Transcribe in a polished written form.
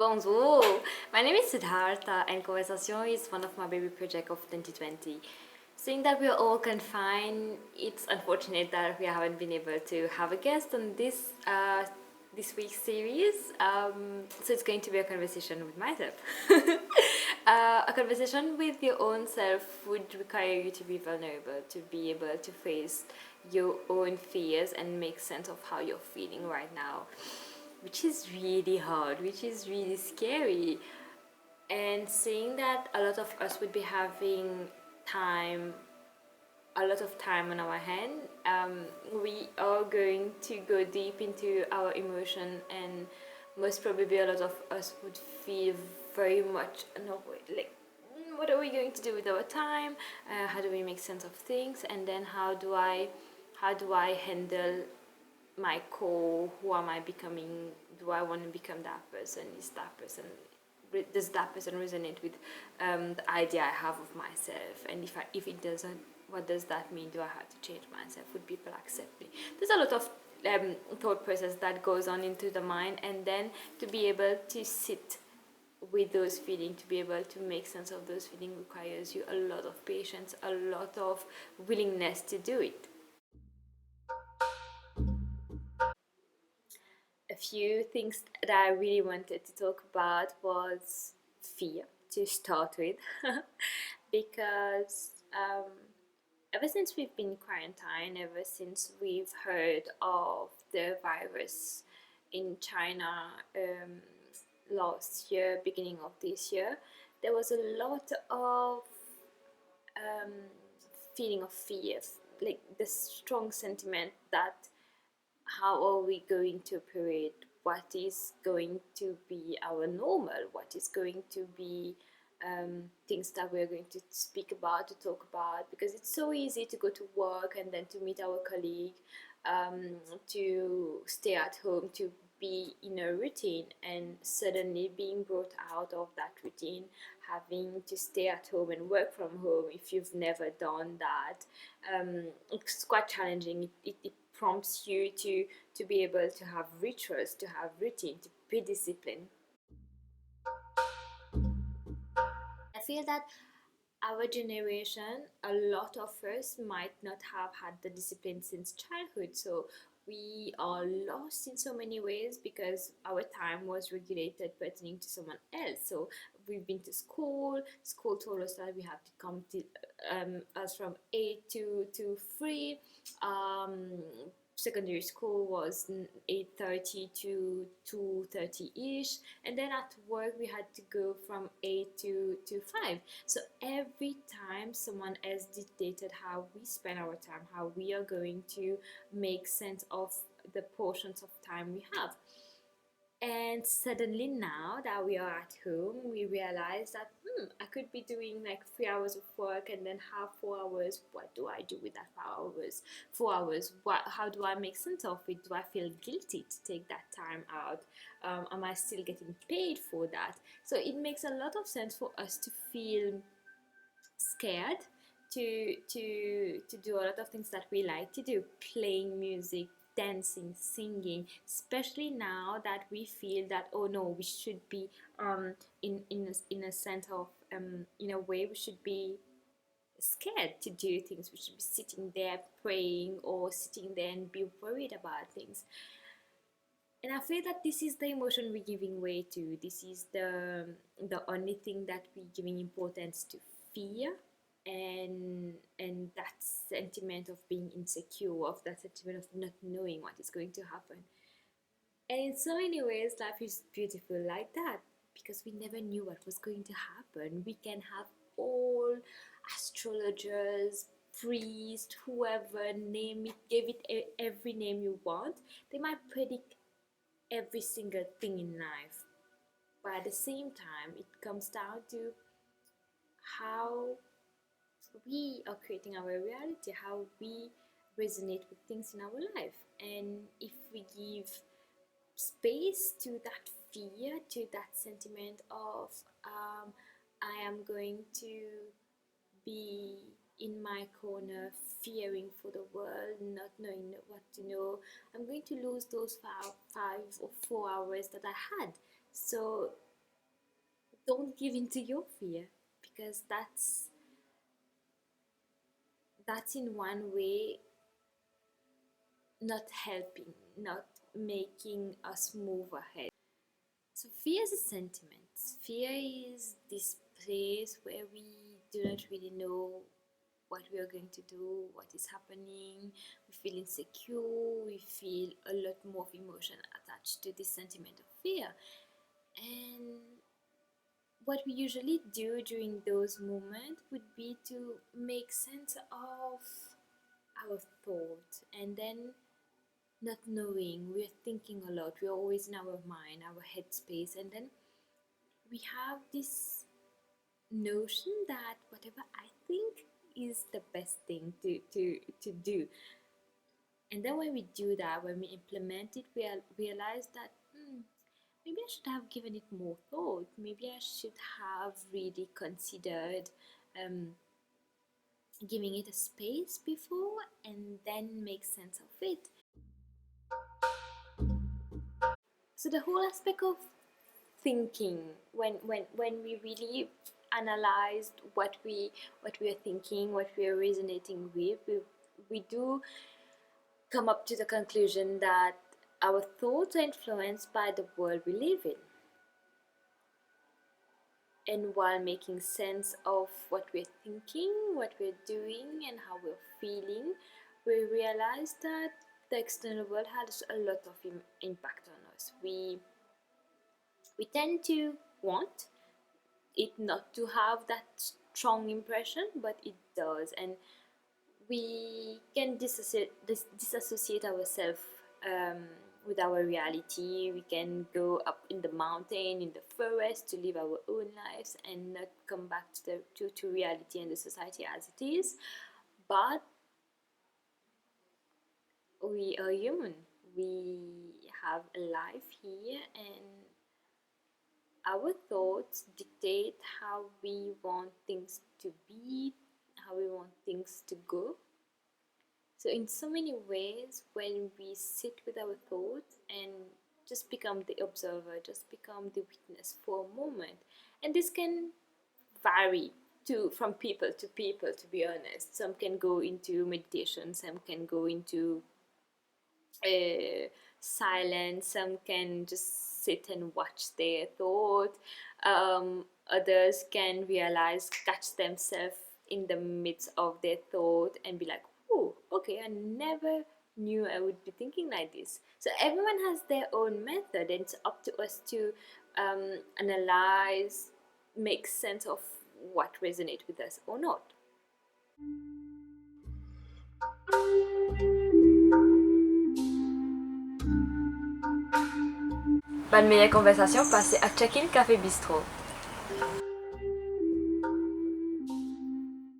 Bonjour, my name is Sidharta and Conversation is one of my baby projects of 2020. Seeing that we are all confined, it's unfortunate that we haven't been able to have a guest on this week's series. So it's going to be a conversation with myself. A conversation with your own self would require you to be vulnerable, to be able to face your own fears and make sense of how you're feeling right now, which is really hard, which is really scary. And seeing that a lot of us would be having time, a lot of time on our hand, we are going to go deep into our emotion, and most probably a lot of us would feel very much annoyed, like, what are we going to do with our time? How do we make sense of things? And then how do I handle my core? Who am I becoming? Do I want to become that person? Does that person resonate with the idea I have of myself? And if it doesn't, what does that mean? Do I have to change myself? Would people accept me? There's a lot of thought process that goes on into the mind, and then to be able to sit with those feelings, to be able to make sense of those feelings, requires you a lot of patience, a lot of willingness to do it. A few things that I really wanted to talk about was fear to start with, because ever since we've been quarantined, ever since we've heard of the virus in China last year, beginning of this year, there was a lot of um, feeling of fear, like the strong sentiment that how are we going to operate, what is going to be our normal, what is going to be things that we're going to speak about, to talk about, because it's so easy to go to work and then to meet our colleague, to stay at home, to be in a routine, and suddenly being brought out of that routine, having to stay at home and work from home if you've never done that, it's quite challenging. It prompts you to be able to have rituals, to have routine, to be disciplined. I feel that our generation, a lot of us might not have had the discipline since childhood. So we are lost in so many ways because our time was regulated pertaining to someone else. So we've been to school. School told us that we have to come to us from 8 to 3. Secondary school was 8:30 to 2:30 ish, and then at work we had to go from 8 to 5. So every time someone else dictated how we spend our time, how we are going to make sense of the portions of time we have. And suddenly now that we are at home, we realize that I could be doing like 3 hours of work and then have 4 hours. What do I do with that 4 hours? 4 hours. What? How do I make sense of it? Do I feel guilty to take that time out? Am I still getting paid for that? So it makes a lot of sense for us to feel scared to do a lot of things that we like to do, playing music, dancing, singing, especially now that we feel that, oh no, we should be in a sense of in a way we should be scared to do things. We should be sitting there praying or sitting there and be worried about things. And I feel that this is the emotion we're giving way to. This is the only thing that we're giving importance to, fear, and that sentiment of being insecure, of that sentiment of not knowing what is going to happen. And in so many ways, life is beautiful like that, because we never knew what was going to happen. We can have all astrologers, priests, whoever, name it, give it every name you want. They might predict every single thing in life, but at the same time it comes down to how we are creating our reality, how we resonate with things in our life. And if we give space to that fear, to that sentiment of I am going to be in my corner, fearing for the world, not knowing what to know, I'm going to lose those 5 or 4 hours that I had. So don't give in to your fear, because that's in one way not helping, not making us move ahead. So fear is a sentiment. Fear is this place where we do not really know what we are going to do, what is happening. We feel insecure, we feel a lot more of emotion attached to this sentiment of fear. And what we usually do during those moments would be to make sense of our thoughts, and then not knowing, we're thinking a lot, we're always in our mind, our headspace, and then we have this notion that whatever I think is the best thing to do. And then when we do that, when we implement it, we realize that maybe I should have given it more thought. Maybe I should have really considered giving it a space before, and then make sense of it. So the whole aspect of thinking, when we really analyzed what we are thinking, what we are resonating with, we do come up to the conclusion that our thoughts are influenced by the world we live in. And while making sense of what we're thinking, what we're doing, and how we're feeling, we realize that the external world has a lot of impact on us. We tend to want it not to have that strong impression, but it does, and we can disassociate ourselves with our reality. We can go up in the mountain, in the forest, to live our own lives and not come back to reality and the society as it is. But we are human. We have a life here, and our thoughts dictate how we want things to be, how we want things to go. So, in so many ways, when we sit with our thoughts and just become the observer, just become the witness for a moment, and this can vary from people to people, to be honest. Some can go into meditation, some can go into silence, some can just sit and watch their thought. Others can realize, catch themselves in the midst of their thought and be like, oh, okay, I never knew I would be thinking like this. So everyone has their own method, and it's up to us to analyze, make sense of what resonates with us or not. Bonne meilleure conversation passée à Check-in Café Bistro.